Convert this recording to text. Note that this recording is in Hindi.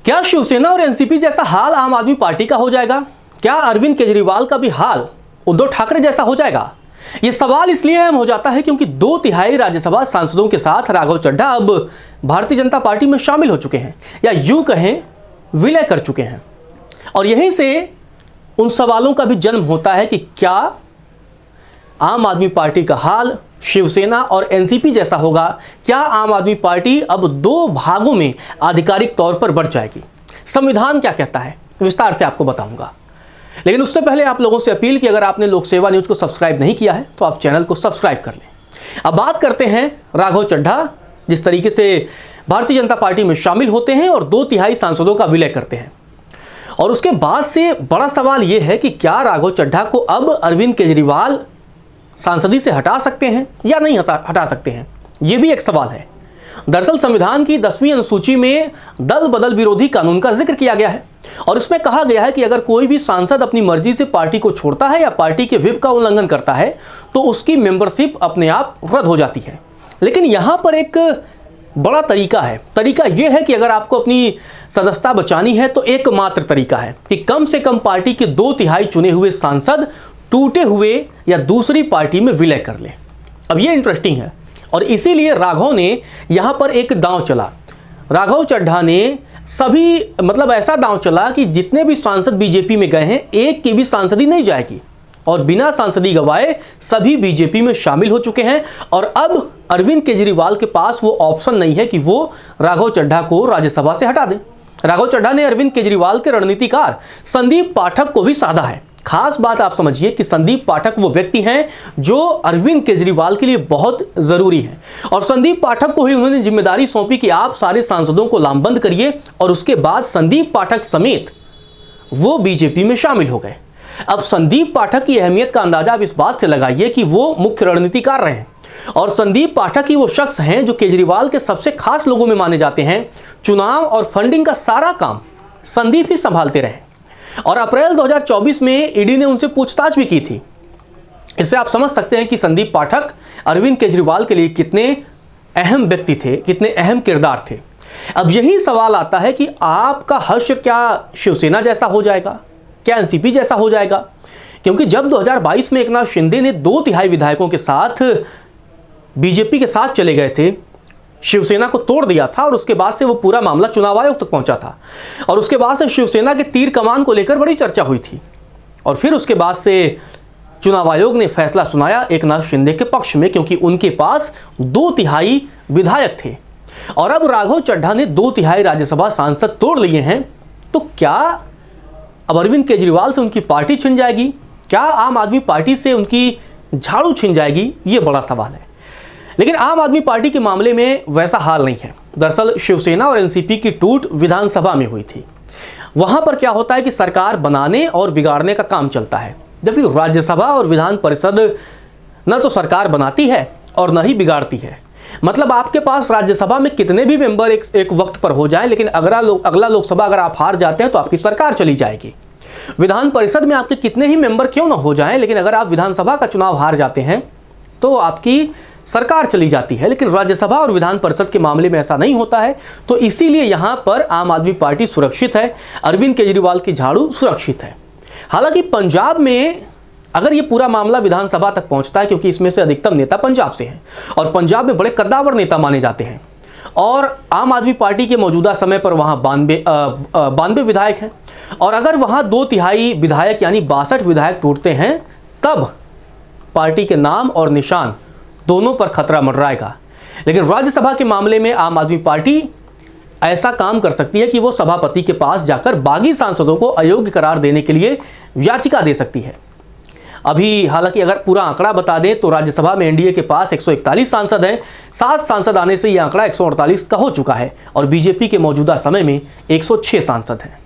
क्या शिवसेना और एनसीपी जैसा हाल आम आदमी पार्टी का हो जाएगा? क्या अरविंद केजरीवाल का भी हाल उद्धव ठाकरे जैसा हो जाएगा? यह सवाल इसलिए अहम हो जाता है क्योंकि 2/3 राज्यसभा सांसदों के साथ राघव चड्ढा अब भारतीय जनता पार्टी में शामिल हो चुके हैं, या यूं कहें विलय कर चुके हैं। और यहीं से उन सवालों का भी जन्म होता है कि क्या आम आदमी पार्टी का हाल शिवसेना और एनसीपी जैसा होगा? क्या आम आदमी पार्टी अब 2 भागों में आधिकारिक तौर पर बढ़ जाएगी? संविधान क्या कहता है, विस्तार से आपको बताऊंगा। लेकिन उससे पहले आप लोगों से अपील कि अगर आपने लोक सेवा न्यूज को सब्सक्राइब नहीं किया है तो आप चैनल को सब्सक्राइब कर लें। अब बात करते हैं राघव चड्ढा जिस तरीके से भारतीय जनता पार्टी में शामिल होते हैं और 2/3 सांसदों का विलय करते हैं। और उसके बाद से बड़ा सवाल यह है कि क्या राघव चड्ढा को अब अरविंद केजरीवाल सांसदी से हटा सकते हैं या नहीं हटा सकते हैं? यह भी एक सवाल है। दरअसल संविधान की 10वीं अनुसूची में दल बदल विरोधी कानून का जिक्र किया गया है और इसमें कहा गया है कि अगर कोई भी सांसद अपनी मर्जी से पार्टी को छोड़ता है या पार्टी के व्हिप का उल्लंघन करता है तो उसकी मेंबरशिप अपने आप रद्द हो जाती है। लेकिन यहां पर एक बड़ा तरीका है। तरीका यह है कि अगर आपको अपनी सदस्यता बचानी है तो एकमात्र तरीका है कि कम से कम पार्टी के 2/3 चुने हुए सांसद टूटे हुए या दूसरी पार्टी में विलय कर लें। अब यह इंटरेस्टिंग है और इसीलिए राघव ने यहां पर एक दांव चला। राघव चड्ढा ने ऐसा दांव चला कि जितने भी सांसद बीजेपी में गए हैं एक की भी सांसदी नहीं जाएगी और बिना सांसदी गवाए सभी बीजेपी में शामिल हो चुके हैं। और अब अरविंद केजरीवाल के पास वो ऑप्शन नहीं है कि वो राघव चड्ढा को राज्यसभा से हटा दें। राघव चड्ढा ने अरविंद केजरीवाल के रणनीतिकार संदीप पाठक को भी साधा है। खास बात आप समझिए कि संदीप पाठक वो व्यक्ति हैं जो अरविंद केजरीवाल के लिए बहुत जरूरी है और संदीप पाठक को ही उन्होंने जिम्मेदारी सौंपी कि आप सारे सांसदों को लामबंद करिए और उसके बाद संदीप पाठक समेत वो बीजेपी में शामिल हो गए। अब संदीप पाठक की अहमियत का अंदाजा आप इस बात से लगाइए कि वो मुख्य रणनीतिकार रहे हैं और संदीप पाठक ही वो शख्स हैं जो केजरीवाल के सबसे खास लोगों में माने जाते हैं। चुनाव और फंडिंग का सारा काम संदीप ही संभालते रहे और अप्रैल 2024 में ईडी ने उनसे पूछताछ भी की थी। इससे आप समझ सकते हैं कि संदीप पाठक अरविंद केजरीवाल के लिए कितने अहम व्यक्ति थे, कितने अहम किरदार थे। अब यही सवाल आता है कि आपका हश्र क्या शिवसेना जैसा हो जाएगा, क्या एनसीपी जैसा हो जाएगा? क्योंकि जब 2022 में एकनाथ शिंदे ने 2/3 विधायकों के साथ बीजेपी के साथ चले गए थे, शिवसेना को तोड़ दिया था और उसके बाद से वो पूरा मामला चुनाव आयोग तक पहुंचा था और उसके बाद से शिवसेना के तीर कमान को लेकर बड़ी चर्चा हुई थी और फिर उसके बाद से चुनाव आयोग ने फैसला सुनाया एकनाथ शिंदे के पक्ष में क्योंकि उनके पास 2/3 विधायक थे। और अब राघव चड्ढा ने 2/3 राज्यसभा सांसद तोड़ लिए हैं तो क्या अब अरविंद केजरीवाल से उनकी पार्टी छिन जाएगी? क्या आम आदमी पार्टी से उनकी झाड़ू छिन जाएगी? ये बड़ा सवाल है। लेकिन आम आदमी पार्टी के मामले में वैसा हाल नहीं है। दरअसल शिवसेना और एनसीपी की टूट विधानसभा में हुई थी। वहां पर क्या होता है कि सरकार बनाने और बिगाड़ने का काम चलता है, जबकि राज्यसभा और विधान परिषद न तो सरकार बनाती है और न ही बिगाड़ती है। मतलब आपके पास राज्यसभा में कितने भी मेंबर एक वक्त पर हो जाएं, लेकिन अगला लोकसभा अगर आप हार जाते हैं तो आपकी सरकार चली जाएगी। विधान परिषद में आपके कितने ही मेंबर क्यों ना हो जाएं, लेकिन अगर आप विधानसभा का चुनाव हार जाते हैं तो आपकी सरकार चली जाती है। लेकिन राज्यसभा और विधान परिषद के मामले में ऐसा नहीं होता है। तो इसीलिए यहां पर आम आदमी पार्टी सुरक्षित है, अरविंद केजरीवाल की झाड़ू सुरक्षित है। हालांकि पंजाब में अगर ये पूरा मामला विधानसभा तक पहुंचता है, क्योंकि इसमें से अधिकतम नेता पंजाब से हैं और पंजाब में बड़े कद्दावर नेता माने जाते हैं और आम आदमी पार्टी के मौजूदा समय पर वहां 92 विधायक हैं और अगर वहां 2/3 विधायक यानी 62 विधायक टूटते हैं तब पार्टी के नाम और निशान दोनों पर खतरा मंडराएगा। लेकिन राज्यसभा के मामले में आम आदमी पार्टी ऐसा काम कर सकती है कि वो सभापति के पास जाकर बागी सांसदों को अयोग्य करार देने के लिए याचिका दे सकती है। अभी हालांकि अगर पूरा आंकड़ा बता दें तो राज्यसभा में एनडीए के पास 141 सांसद हैं। 7 सांसद आने से यह आंकड़ा 148 का हो चुका है और बीजेपी के मौजूदा समय में 106 सांसद हैं।